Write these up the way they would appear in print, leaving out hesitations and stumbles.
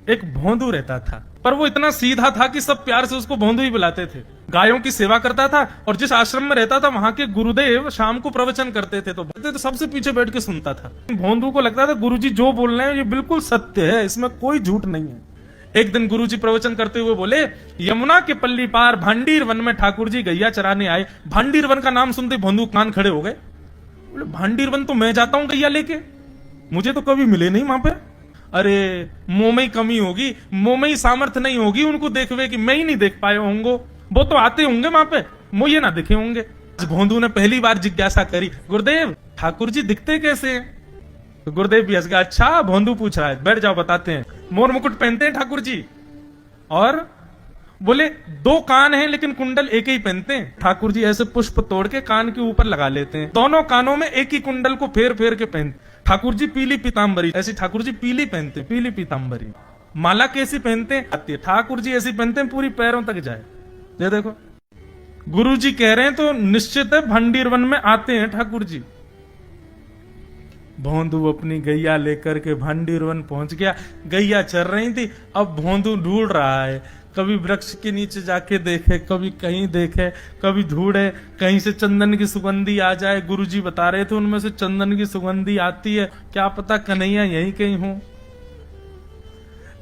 एक भोंदू रहता था, पर वो इतना सीधा था कि सब प्यार से उसको भोंदू ही बुलाते थे। गायों की सेवा करता था और जिस आश्रम में रहता था वहां के गुरुदेव शाम को प्रवचन करते थे तो सबसे पीछे बैठ के सुनता था। भोंदू को लगता था गुरुजी जो बोल रहे हैं ये बिल्कुल सत्य है, इसमें कोई झूठ नहीं है। एक दिन गुरुजी प्रवचन करते हुए बोले, यमुना के पल्ली पार भांडीर वन में ठाकुर जी गैया चराने आए। भांडीर वन का नाम सुनते भोंदू कान खड़े हो गए। बोले भांडीर वन तो मैं जाता हूं गैया लेके, मुझे तो कभी मिले नहीं वहां पे। अरे मुंह में ही कमी होगी, मुंह में ही सामर्थ्य नहीं होगी उनको देखवे कि मैं ही नहीं देख पाए होंगे, वो तो आते होंगे वहां पे, मुझे ना दिखे होंगे। भोंदू ने पहली बार जिज्ञासा करी, गुरुदेव ठाकुर जी दिखते कैसे हैं? तो गुरुदेव भी हंस गया, अच्छा भोंदू पूछ रहा है, बैठ जाओ बताते हैं। मोर मुकुट पहनते हैं ठाकुर जी, और बोले 2 कान हैं लेकिन कुंडल एक ही पहनते हैं। ठाकुर जी ऐसे पुष्प तोड़ के कान के ऊपर लगा लेते हैं, दोनों कानों में एक ही कुंडल को फेर फेर के पहनते। ठाकुर जी पीली पीताम्बरी, ऐसी ठाकुर जी पीली पहनते, पीली पीताम्बरी। माला कैसी पहनते हैं आती है, ठाकुर जी ऐसी पहनते हैं पूरी पैरों तक जाए। ये देखो गुरु जी कह रहे हैं तो निश्चित है भंडीर वन में आते हैं ठाकुर जी। भोंदू अपनी गैया लेकर के भंडीर वन पहुंच गया। गैया चर रही थी, अब भोंदू ढूंढ रहा है, कभी वृक्ष के नीचे जाके देखे, कभी कहीं देखे, कभी ढूंढे कहीं से चंदन की सुगंधी आ जाए। गुरुजी बता रहे थे उनमें से चंदन की सुगंधी आती है, क्या पता कन्हैया यहीं कहीं हो।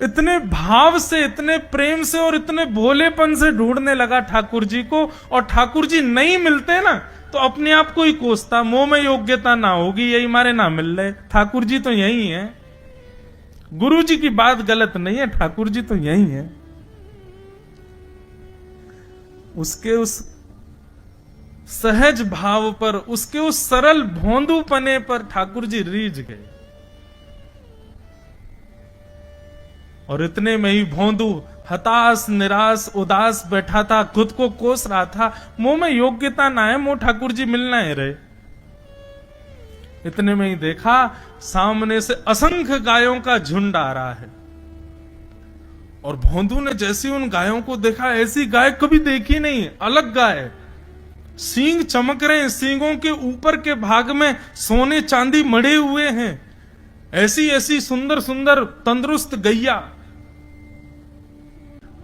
इतने भाव से, इतने प्रेम से और इतने भोलेपन से ढूंढने लगा ठाकुर जी को, और ठाकुर जी नहीं मिलते ना तो अपने आप को ही कोसता, मुंह में योग्यता ना होगी यही मारे ना मिल रहे, ठाकुर जी तो यही है। गुरु जी की बात गलत नहीं है, ठाकुर जी तो यही है। उसके उस सहज भाव पर, उसके उस सरल भोंदूपने पर ठाकुर जी रीझ गए। और इतने में ही भोंदू हताश निराश उदास बैठा था, खुद को कोस रहा था, मुंह में योग्यता ना है, मुंह ठाकुर जी मिलना है रहे। इतने में ही देखा सामने से असंख्य गायों का झुंड आ रहा है, और भोंदू ने जैसी उन गायों को देखा, ऐसी गाय कभी देखी नहीं, अलग गाय, सींग चमक रहे हैं, सींगों के ऊपर के भाग में सोने चांदी मढ़े हुए हैं, ऐसी ऐसी सुंदर सुंदर तंदुरुस्त गैया।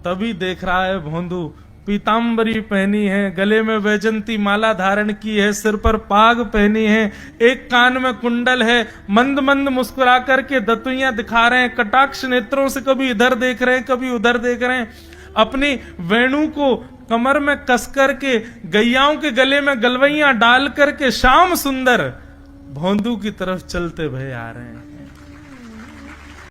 तभी देख रहा है भोंदू पीताम्बरी पहनी है, गले में वैजंती माला धारण की है, सिर पर पाग पहनी है, एक कान में कुंडल है, मंद मंद मुस्कुरा करके दतुइयां दिखा रहे हैं, कटाक्ष नेत्रों से कभी इधर देख रहे हैं कभी उधर देख रहे हैं, अपनी वेणु को कमर में कस करके गैयाओं के गले में गलवैयां डाल करके श्याम सुंदर भोंदू की तरफ चलते भय आ रहे हैं।